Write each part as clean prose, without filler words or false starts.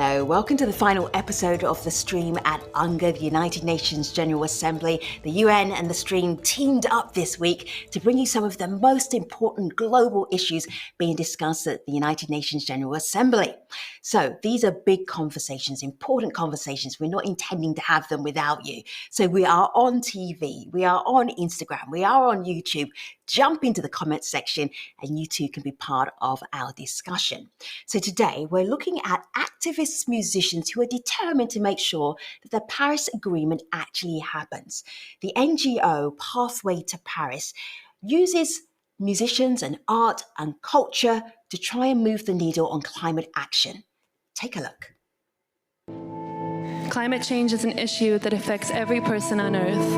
Hello, welcome to the final episode of the stream at UNGA, the United Nations General Assembly. The UN and the stream teamed up this week to bring you some of the most important global issues being discussed at the United Nations General Assembly. So these are big conversations, important conversations. We're not intending to have them without you. So we are on TV, we are on Instagram, we are on YouTube. Jump into the comments section and you too can be part of our discussion. So today we're looking at activist musicians who are determined to make sure that the Paris Agreement actually happens. The NGO Pathway to Paris uses musicians and art and culture to try and move the needle on climate action. Take a look. Climate change is an issue that affects every person on Earth.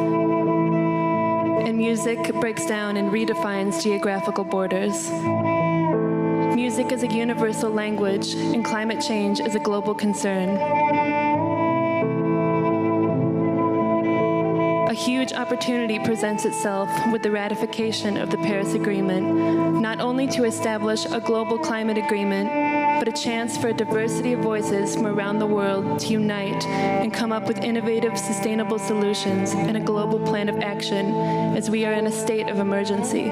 And music breaks down and redefines geographical borders. Music is a universal language, and climate change is a global concern. A huge opportunity presents itself with the ratification of the Paris Agreement, not only to establish a global climate agreement, but a chance for a diversity of voices from around the world to unite and come up with innovative, sustainable solutions and a global plan of action as we are in a state of emergency.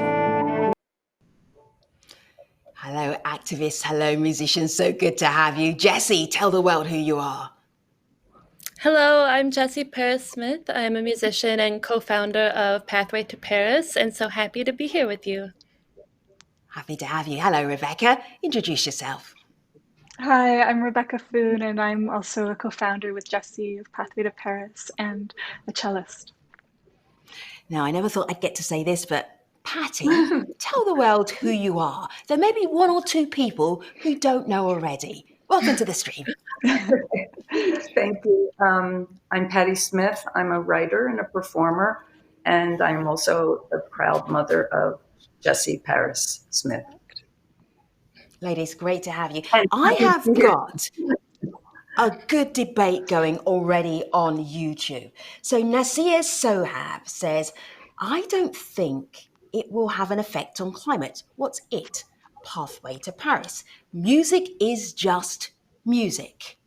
Hello, activists. Hello, musicians. So good to have you. Jessie, tell the world who you are. Hello, I'm Patti Smith. I'm a musician and co-founder of Pathway to Paris, and so happy to be here with you. Happy to have you. Hello, Rebecca. Introduce yourself. Hi, I'm Rebecca Foon, and I'm also a co-founder with Jessie of Pathway to Paris and a cellist. Now, I never thought I'd get to say this, but Patti, tell the world who you are. There may be one or two people who don't know already. Welcome to the stream. Thank you. I'm Patti Smith. I'm a writer and a performer, and I'm also the proud mother of Jessie Paris Smith. Ladies, great to have you. I have got a good debate going already on YouTube. So Nasir Sohab says, I don't think it will have an effect on climate. What's it? Pathway to Paris. Music is just music.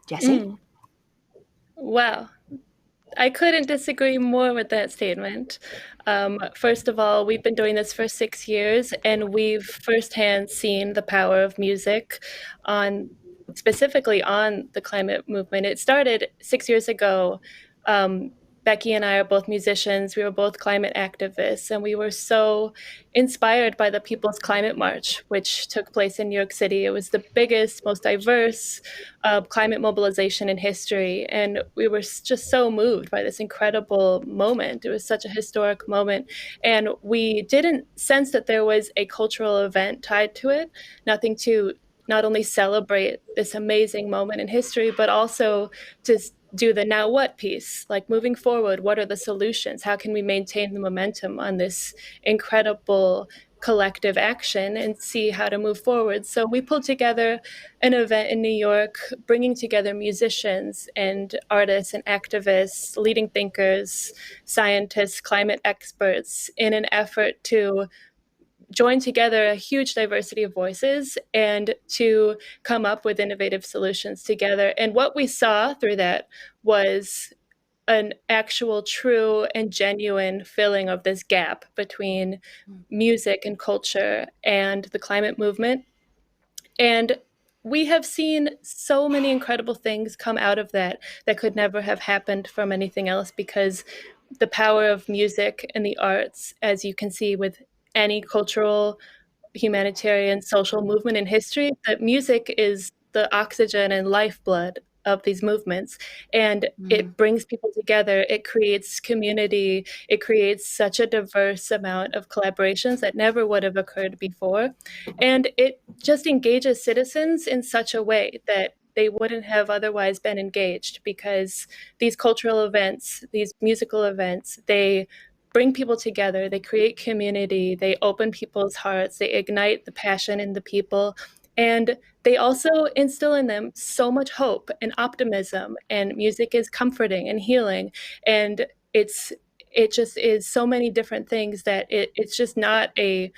Jessie? Wow. I couldn't disagree more with that statement. First of all, we've been doing this for 6 years, and we've firsthand seen the power of music specifically on the climate movement. It started 6 years ago. Becky and I are both musicians. We were both climate activists, and we were so inspired by the People's Climate March, which took place in New York City. It was the biggest, most diverse climate mobilization in history, and we were just so moved by this incredible moment. It was such a historic moment, and we didn't sense that there was a cultural event tied to it, nothing to not only celebrate this amazing moment in history, but also to do the now what piece, like moving forward, what are the solutions? How can we maintain the momentum on this incredible collective action and see how to move forward? So we pulled together an event in New York, bringing together musicians and artists and activists, leading thinkers, scientists, climate experts in an effort to join together a huge diversity of voices and to come up with innovative solutions together. And what we saw through that was an actual true and genuine filling of this gap between music and culture and the climate movement. And we have seen so many incredible things come out of that could never have happened from anything else, because the power of music and the arts, as you can see with any cultural, humanitarian, social movement in history, that music is the oxygen and lifeblood of these movements, and it brings people together. It creates community. It creates such a diverse amount of collaborations that never would have occurred before, and it just engages citizens in such a way that they wouldn't have otherwise been engaged, because these cultural events, these musical events, they bring people together, they create community, they open people's hearts, they ignite the passion in the people, and they also instill in them so much hope and optimism, and music is comforting and healing, and it just is so many different things that it's just not a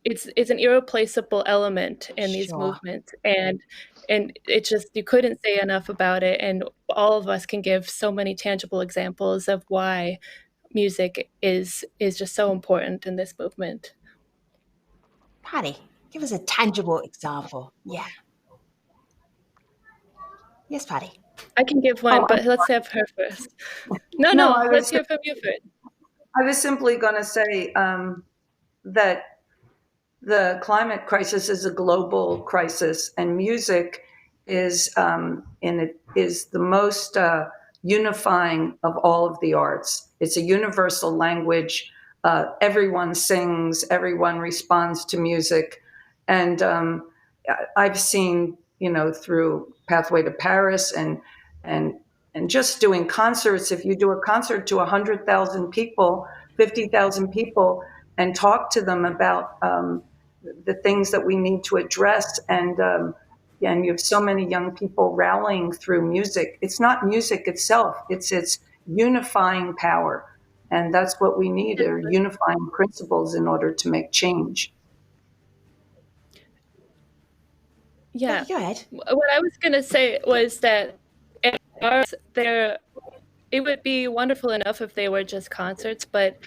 it's an irreplaceable element in these Sure. movements, and it just, you couldn't say enough about it, and all of us can give so many tangible examples of why music is just so important in this movement. Patti, give us a tangible example. Yeah. Yes, Patti. I can give one, Oh, but let's have her first. No, no, no, let's hear from you first. I was simply going to say that the climate crisis is a global crisis, and music is is the most unifying of all of the arts. It's a universal language. Everyone sings. Everyone responds to music, and I've seen, through Pathway to Paris and and just doing concerts. If you do a concert to 100,000 people, 50,000 people, and talk to them about the things that we need to address, and you have so many young people rallying through music. It's not music itself; it's its unifying power, and that's what we need: are unifying principles in order to make change. Yeah. Go ahead. What I was going to say was that there, it would be wonderful enough if they were just concerts, but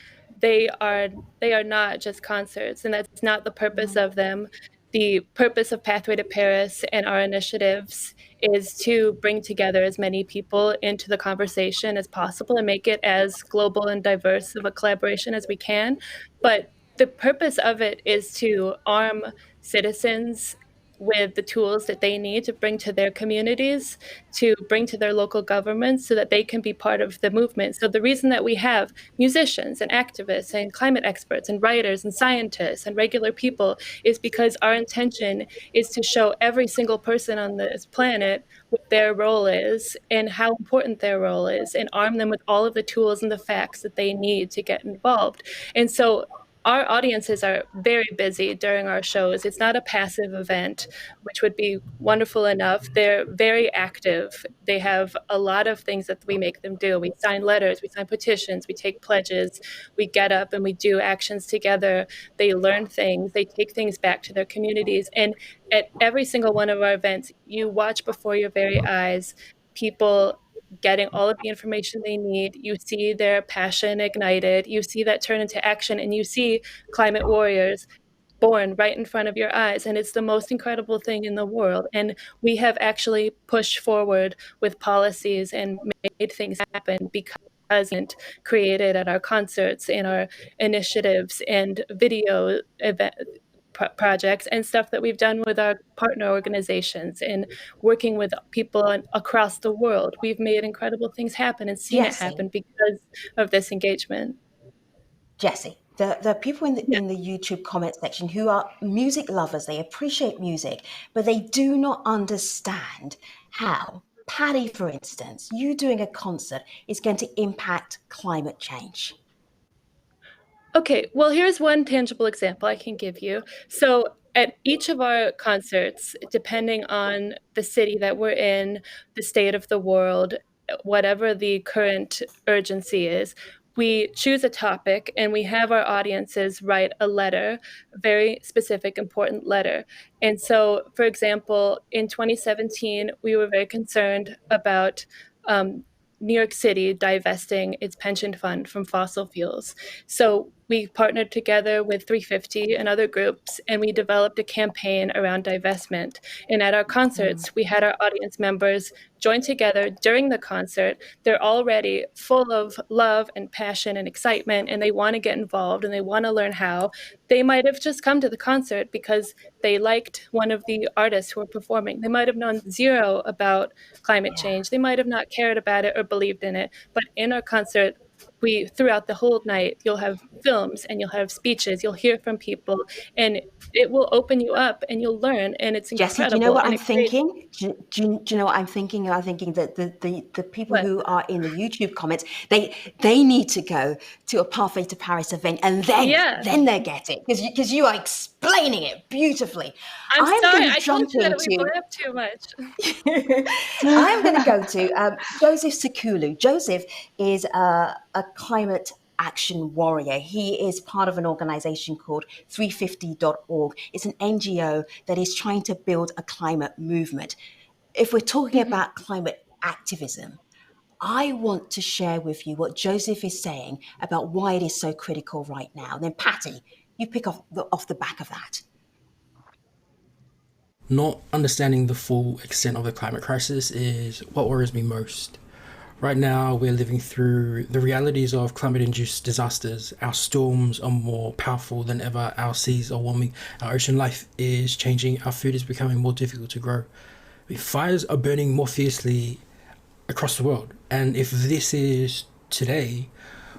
they are not just concerts, and that's not the purpose of them. The purpose of Pathway to Paris and our initiatives is to bring together as many people into the conversation as possible and make it as global and diverse of a collaboration as we can. But the purpose of it is to arm citizens with the tools that they need to bring to their communities, to bring to their local governments, so that they can be part of the movement. So the reason that we have musicians and activists and climate experts and writers and scientists and regular people is because our intention is to show every single person on this planet what their role is and how important their role is, and arm them with all of the tools and the facts that they need to get involved. And so our audiences are very busy during our shows. It's not a passive event, which would be wonderful enough. They're very active. They have a lot of things that we make them do. We sign letters, we sign petitions, we take pledges, we get up and we do actions together. They learn things, they take things back to their communities. And at every single one of our events, you watch before your very eyes people getting all of the information they need. You see their passion ignited. You see that turn into action, and you see climate warriors born right in front of your eyes. And it's the most incredible thing in the world. And we have actually pushed forward with policies and made things happen because created at our concerts, in our initiatives and video event projects and stuff that we've done with our partner organizations and working with people across the world. We've made incredible things happen and seen it happen because of this engagement. Jessie, the people in the YouTube comment section who are music lovers, they appreciate music, but they do not understand how, Patti, for instance, you doing a concert is going to impact climate change. Okay, well, here's one tangible example I can give you. So at each of our concerts, depending on the city that we're in, the state of the world, whatever the current urgency is, we choose a topic and we have our audiences write a letter, a very specific, important letter. And so, for example, in 2017, we were very concerned about New York City divesting its pension fund from fossil fuels. So we partnered together with 350 and other groups, and we developed a campaign around divestment. And at our concerts, we had our audience members join together during the concert. They're already full of love and passion and excitement, and they want to get involved and they want to learn how. They might have just come to the concert because they liked one of the artists who were performing. They might have known zero about climate change. They might have not cared about it or believed in it. But in our concert, throughout the whole night, you'll have films and you'll have speeches, you'll hear from people, and it will open you up and you'll learn, and it's incredible. Jessie, do you know what I'm thinking? Do you know what I'm thinking? I'm thinking that the people who are in the YouTube comments, they need to go to a Pathway to Paris event, and then they get it, because you are explaining it beautifully. I'm sorry, I told you that we blab too much. I'm going to go to Joseph Sekulu. Joseph is a climate action warrior. He is part of an organization called 350.org. It's an NGO that is trying to build a climate movement. If we're talking about climate activism, I want to share with you what Joseph is saying about why it is so critical right now. And then Patti, you pick off the back of that. Not understanding the full extent of the climate crisis is what worries me most. Right now, we're living through the realities of climate-induced disasters. Our storms are more powerful than ever. Our seas are warming. Our ocean life is changing. Our food is becoming more difficult to grow. Fires are burning more fiercely across the world. And if this is today,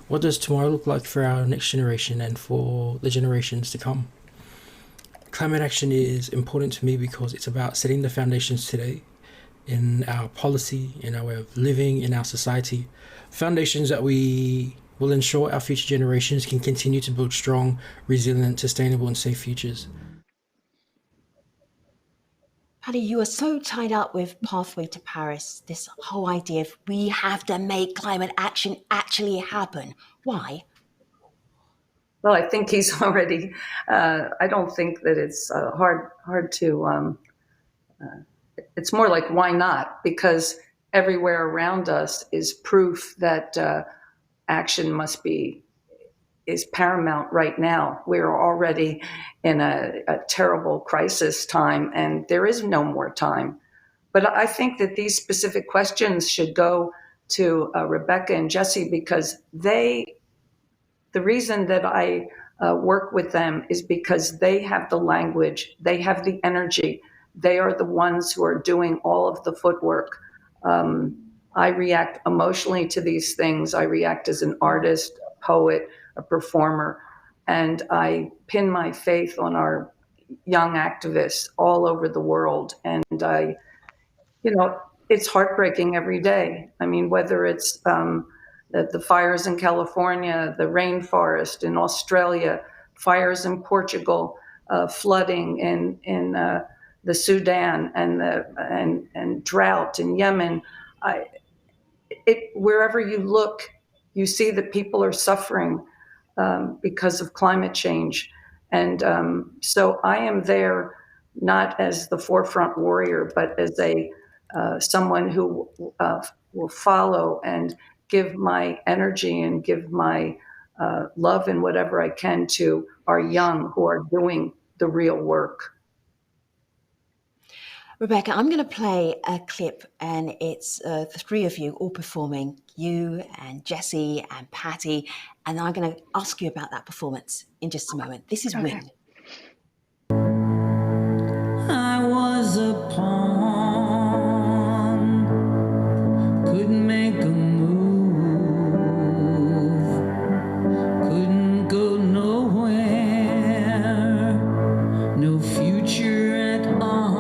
what does tomorrow look like for our next generation and for the generations to come? Climate action is important to me because it's about setting the foundations today in our policy, in our way of living, in our society. Foundations that we will ensure our future generations can continue to build strong, resilient, sustainable and safe futures. Patti, you are so tied up with Pathway to Paris, this whole idea of we have to make climate action actually happen. Why? Well, I think he's already, I don't think that it's hard to, it's more like why not? Because everywhere around us is proof that action is paramount right now. We're already in a terrible crisis time and there is no more time. But I think that these specific questions should go to Rebecca and Jesse because the reason that I work with them is because they have the language, they have the energy, they are the ones who are doing all of the footwork. I react emotionally to these things. I react as an artist, a poet, a performer, and I pin my faith on our young activists all over the world. And it's heartbreaking every day. I mean, whether it's the fires in California, the rainforest in Australia, fires in Portugal, flooding in the Sudan, and drought in Yemen. Wherever you look, you see that people are suffering because of climate change. And so I am there not as the forefront warrior, but as someone who will follow and give my energy and give my love and whatever I can to our young who are doing the real work. Rebecca, I'm going to play a clip and it's the three of you all performing, you and Jesse and Patti, and I'm going to ask you about that performance in just a moment. This is Okay. Win. I was a pawn, couldn't make a move, couldn't go nowhere, no future at all,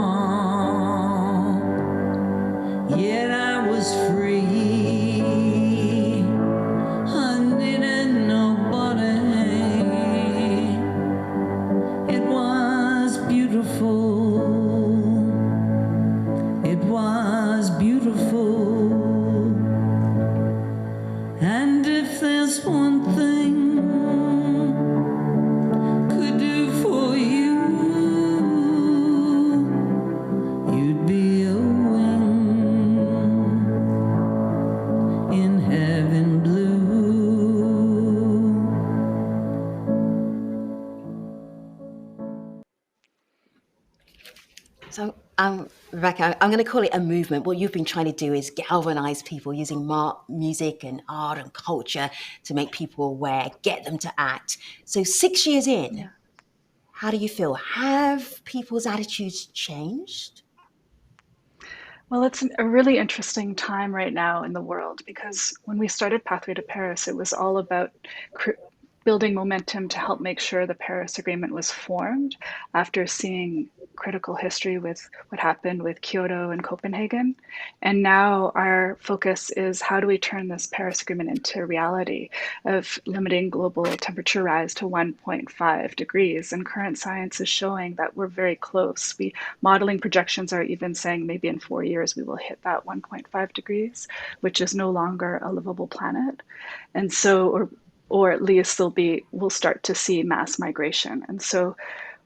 yet I was free, I needed nobody, it was beautiful. It was beautiful. And if there's one thing could do for you, you'd be a wing in heaven blue. So, Rebecca, I'm going to call it a movement. What you've been trying to do is galvanize people using music and art and culture to make people aware, get them to act. So 6 years in, How do you feel? Have people's attitudes changed? Well, it's a really interesting time right now in the world because when we started Pathway to Paris, it was all about building momentum to help make sure the Paris Agreement was formed after seeing critical history with what happened with Kyoto and Copenhagen. And now our focus is how do we turn this Paris Agreement into reality of limiting global temperature rise to 1.5 degrees. And current science is showing that we're very close. Modeling projections are even saying maybe in 4 years we will hit that 1.5 degrees, which is no longer a livable planet. And so, or at least we'll start to see mass migration. And so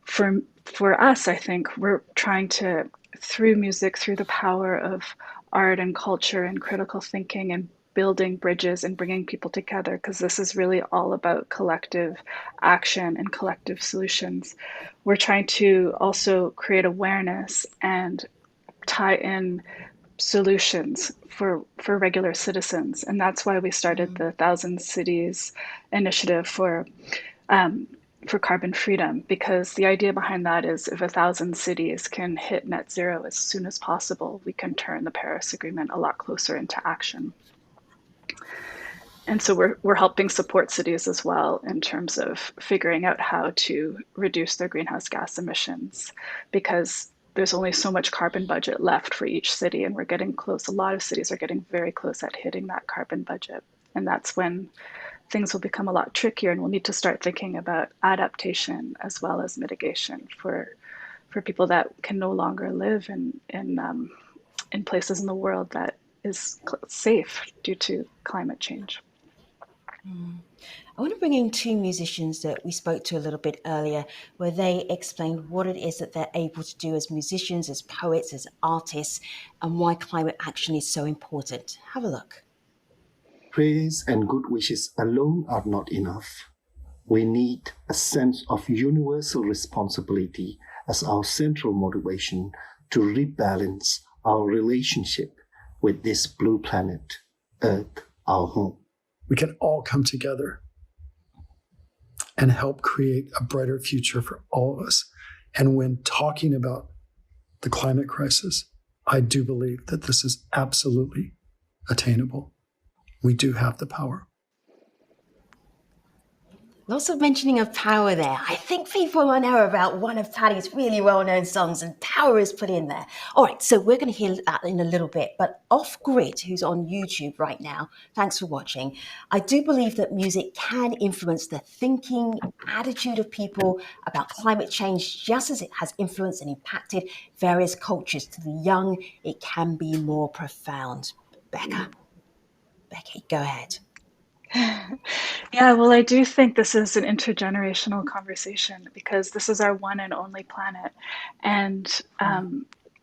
for us, I think we're trying to, through music, through the power of art and culture and critical thinking and building bridges and bringing people together, because this is really all about collective action and collective solutions. We're trying to also create awareness and tie in solutions for regular citizens, and that's why we started the Thousand Cities initiative for carbon freedom, because the idea behind that is if 1,000 cities can hit net zero as soon as possible, we can turn the Paris Agreement a lot closer into action. And so we're helping support cities as well in terms of figuring out how to reduce their greenhouse gas emissions, because there's only so much carbon budget left for each city, and we're getting close. A lot of cities are getting very close at hitting that carbon budget. And that's when things will become a lot trickier, and we'll need to start thinking about adaptation as well as mitigation for people that can no longer live in places in the world that is safe due to climate change. I want to bring in two musicians that we spoke to a little bit earlier, where they explained what it is that they're able to do as musicians, as poets, as artists, and why climate action is so important. Have a look. Praise and good wishes alone are not enough. We need a sense of universal responsibility as our central motivation to rebalance our relationship with this blue planet, Earth, our home. We can all come together and help create a brighter future for all of us. And when talking about the climate crisis, I do believe that this is absolutely attainable. We do have the power. Lots of mentioning of power there. I think people will know about one of Patti's really well-known songs, and power is put in there. All right, so we're going to hear that in a little bit. But Off Grid, who's on YouTube right now, thanks for watching. I do believe that music can influence the thinking, attitude of people about climate change, just as it has influenced and impacted various cultures. To the young, it can be more profound. Becky, go ahead. Yeah, well, I do think this is an intergenerational conversation, because this is our one and only planet, and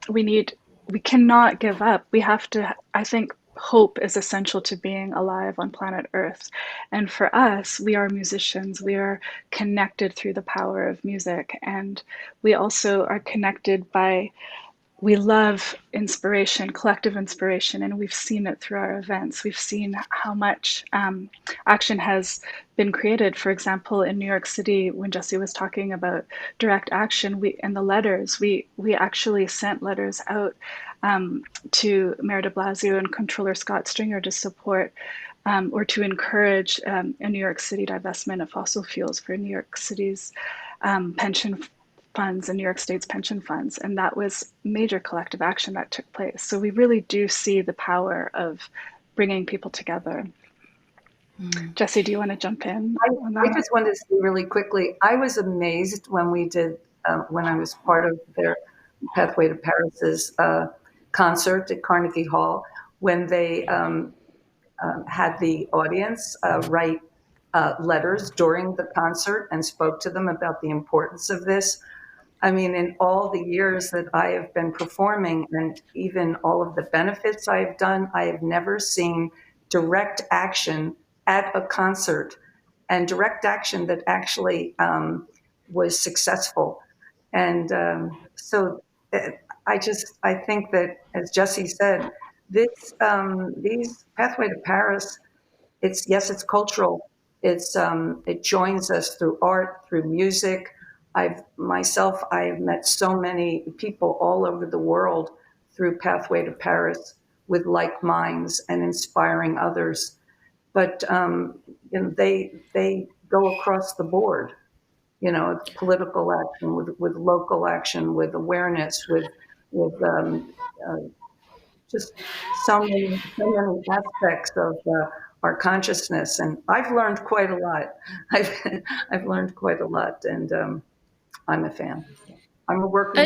we cannot give up. We have to, I think hope is essential to being alive on planet Earth. And for us, we are musicians. We are connected through the power of music, and we also are connected by, we love inspiration, collective inspiration, and we've seen it through our events. We've seen how much action has been created. For example, in New York City, when Jesse was talking about direct action, we actually sent letters out to Mayor de Blasio and Controller Scott Stringer to support or to encourage a New York City divestment of fossil fuels for New York City's pension funds and New York State's pension funds. And that was major collective action that took place. So we really do see the power of bringing people together. Jesse, do you want to jump in on that? I just wanted to say really quickly, I was amazed when we did, when I was part of their Pathway to Paris's concert at Carnegie Hall, when they had the audience write letters during the concert and spoke to them about the importance of this. I mean, in all the years that I have been performing, and even all of the benefits I've done, I have never seen direct action at a concert, and direct action that actually was successful. And so I think that, as Jesse said, these Pathway to Paris, it's cultural. It joins us through art, through music. I have met so many people all over the world through Pathway to Paris with like minds and inspiring others. But they go across the board. Political action, with local action, with awareness, with just so many aspects of our consciousness. And I've learned quite a lot. I've learned quite a lot, and I'm a fan. I'm a working fan.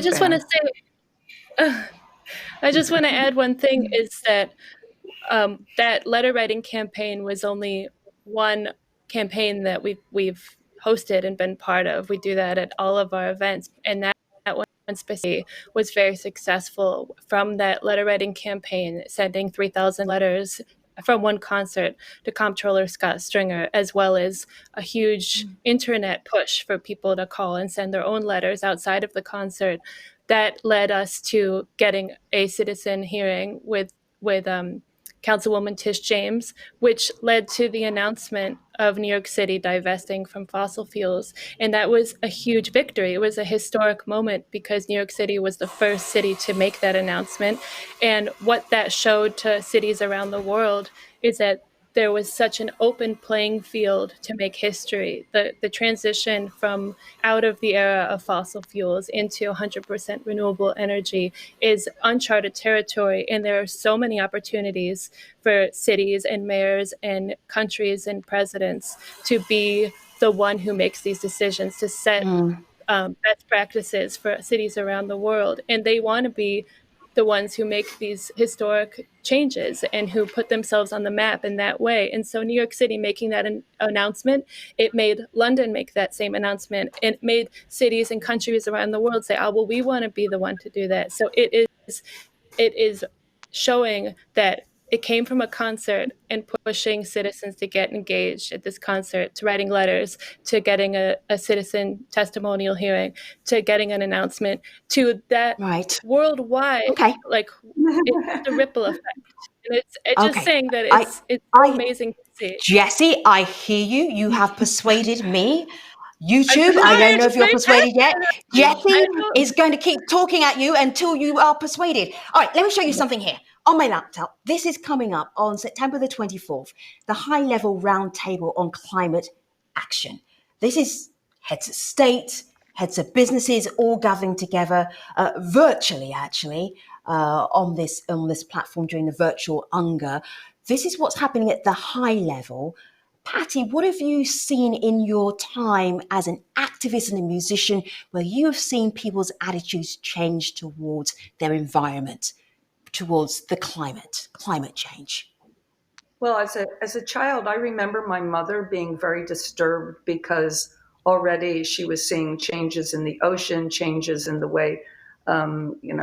I just want to add one thing, is that that letter writing campaign was only one campaign that we've hosted and been part of. We do that at all of our events, and that one specifically was very successful. From that letter writing campaign, sending 3,000 letters from one concert to Comptroller Scott Stringer, as well as a huge internet push for people to call and send their own letters outside of the concert. That led us to getting a citizen hearing with Councilwoman Tish James, which led to the announcement of New York City divesting from fossil fuels. And that was a huge victory. It was a historic moment because New York City was the first city to make that announcement. And what that showed to cities around the world is that there was such an open playing field to make history. The transition from out of the era of fossil fuels into 100% renewable energy is uncharted territory. And there are so many opportunities for cities and mayors and countries and presidents to be the one who makes these decisions, to set best practices for cities around the world. And they want to be the ones who make these historic changes and who put themselves on the map in that way. And so New York City making that announcement, it made London make that same announcement. It made cities and countries around the world say, oh, well, we want to be the one to do that. So it is showing that it came from a concert and pushing citizens to get engaged at this concert, to writing letters, to getting a citizen testimonial hearing, to getting an announcement, to that worldwide, like it's a ripple effect. And it's just saying that it's so amazing to see. Jessie, I hear you. You have persuaded me. YouTube, I don't know if you're persuaded yet. Jessie is going to keep talking at you until you are persuaded. All right, let me show you something here. On my laptop, this is coming up on September the 24th, the high-level roundtable on climate action. This is heads of state, heads of businesses all gathering together virtually, actually, on this platform during the virtual UNGA. This is what's happening at the high level. Patti, what have you seen in your time as an activist and a musician where you have seen people's attitudes change towards their environment, towards the climate change? Well, as a child, I remember my mother being very disturbed because already she was seeing changes in the ocean, changes in the way,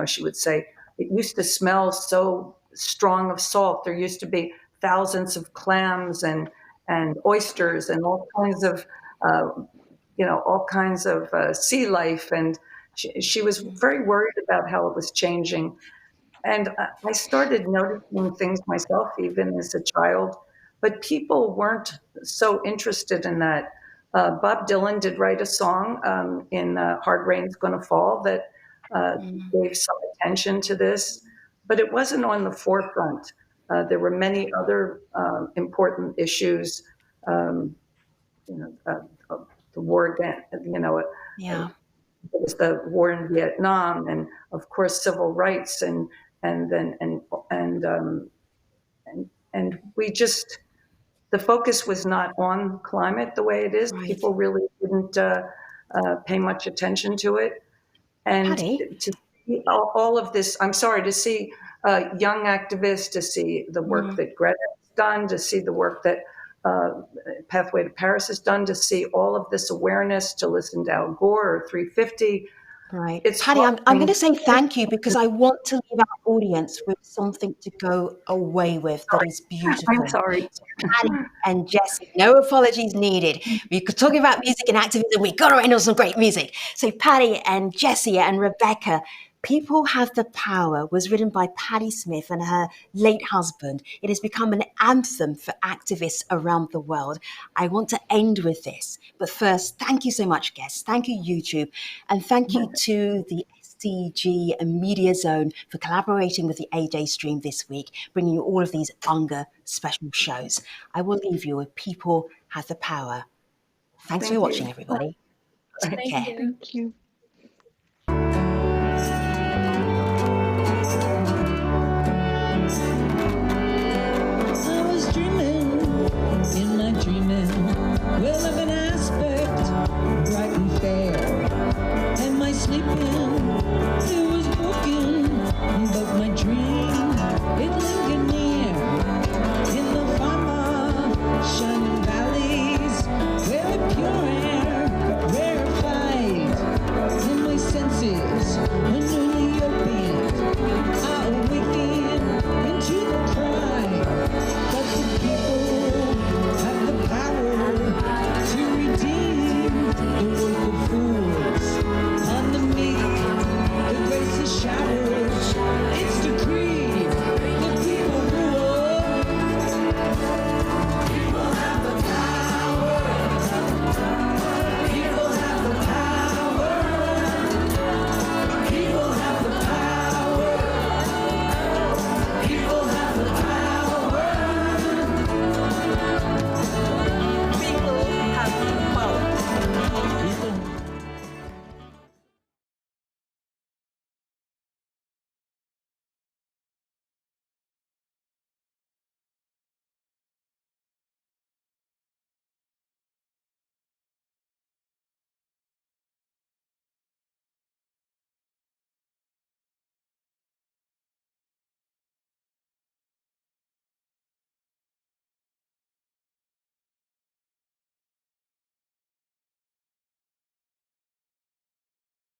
she would say, it used to smell so strong of salt. There used to be thousands of clams and oysters and all kinds of, sea life. And she was very worried about how it was changing. And I started noticing things myself, even as a child, but people weren't so interested in that. Bob Dylan did write a song in Hard Rain's Gonna Fall that gave some attention to this, but it wasn't on the forefront. There were many other important issues, the war again, Yeah. It was the war in Vietnam, and of course civil rights, and we just, the focus was not on climate the way it is. Right. People really didn't pay much attention to it, and Patti? to see all of this, I'm sorry, to see young activists, to see the work that Greta has done, to see the work that Pathway to Paris has done, to see all of this awareness, to listen to Al Gore or 350. Right. It's Patti, I'm hard. going to say thank you because I want to leave our audience with something to go away with that is beautiful. I'm sorry. Patti and Jessie, no apologies needed. We could talk about music and activism. We got to end on some great music. So Patti and Jessie and Rebecca, People Have the Power was written by Patti Smith and her late husband. It has become an anthem for activists around the world. I want to end with this. But first, thank you so much, guests. Thank you, YouTube. And thank you to the SDG and Media Zone for collaborating with the AJ stream this week, bringing you all of these UNGA special shows. I will leave you with People Have the Power. Thanks for watching, everybody. Take care. Thank you.